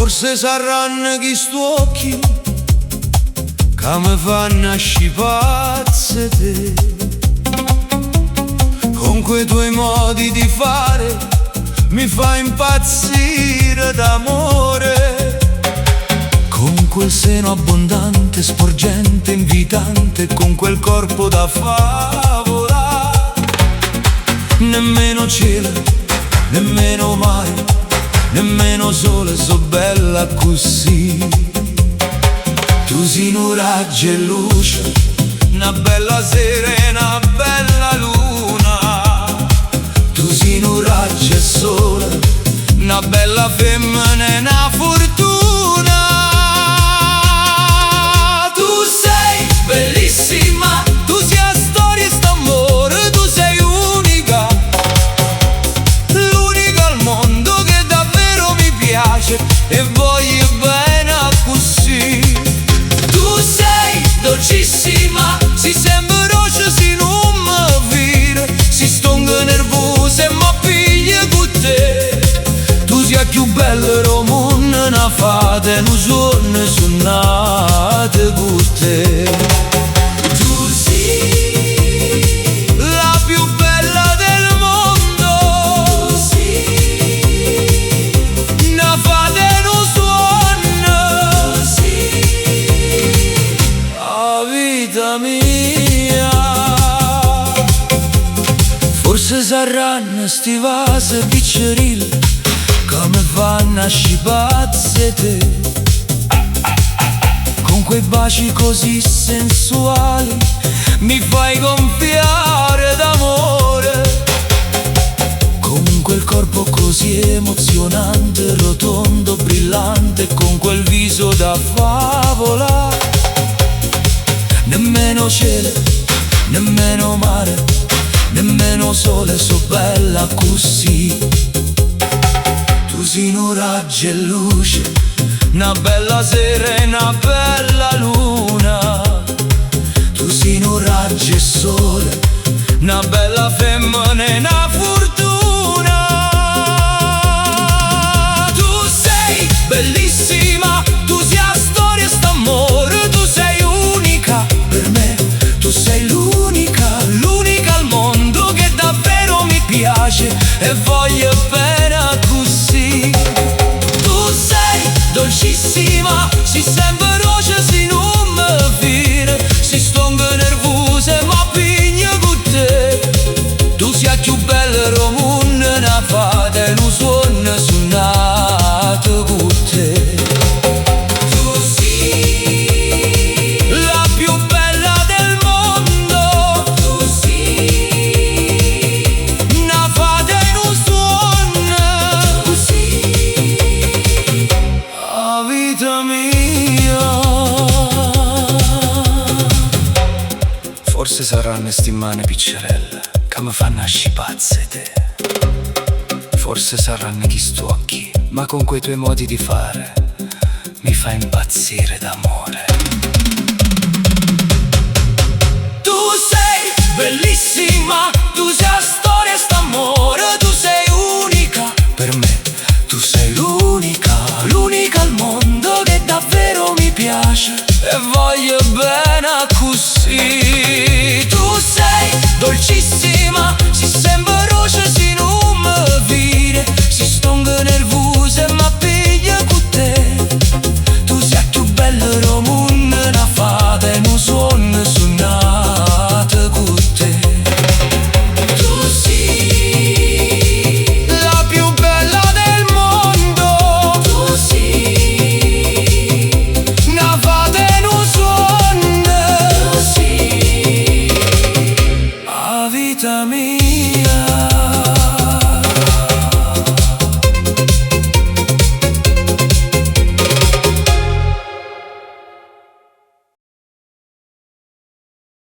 Forse saranno chi sti occhi che mi fanno ascipazze te, con quei tuoi modi di fare mi fa impazzire d'amore, con quel seno abbondante, sporgente, invitante, con quel corpo da favola. Nemmeno cielo, nemmeno mare, nemmeno sole, so bella così. Tu sei un raggio e luce, una bella sera e una bella luna. Tu sei un raggio e sole, una bella femmina e una fortuna. Tu sei bellissima, tu sei la storia e st'amore, tu sei unica, l'unica al mondo che davvero mi piace e voglio bene così. Tu sei dolcissima, si sembra roce, si non mi vira, si stonga nervosa e mi piglia con te. Tu sei la più bella romana, una fata e un giorno sono nata con te. Tu sei la più bella del mondo, tu sei una fata e un suono, tu sei la vita mia. Forse saranno sti vasi piccerili come fanno a scipazze te, con quei baci così sensuali mi fai gonfiare d'amore, con quel corpo così emozionante, rotondo, brillante, con quel viso da favola. Nemmeno cielo, nemmeno mare, nemmeno sole, so bella così. Tu sei un raggio e luce, una bella sera e una bella luna. Tu sei un raggio e sole, una bella femmina e una fortuna. Tu sei bellissima, tu sei la storia e st'amore, tu sei unica per me, tu sei l'unica, l'unica al mondo che davvero mi piace e voglio bene così. Tu sei dolcissima, si sembra roce, si non mi vira, si stonga nervosa e mi piglia con te. Tu sei la più bella romana, una fata e un suono, sono nata con te. Tu sei la più bella del mondo, tu sei una fata e un suono, tu sei la vita mia. Forse saranno sti mani piccerelle che mi fanno ascipazze te, forse saranno chi sti occhi, ma con quei tuoi modi di fare mi fa impazzire d'amore. Tu sei bellissima, tu sei la storia e st'amore, tu sei unica per me, tu sei l'unica, l'unica al mondo che davvero mi piace e voglio bene così. Tu sei dolcissima, si sembra roce, si non mi vira, si stonga nervosa e mi piglia con te. Tu sei la più bella romana, una fata e un suono, sono nata con te. Tu sei la più bella del mondo, tu sei una fata e un suono, tu sei la vita mia.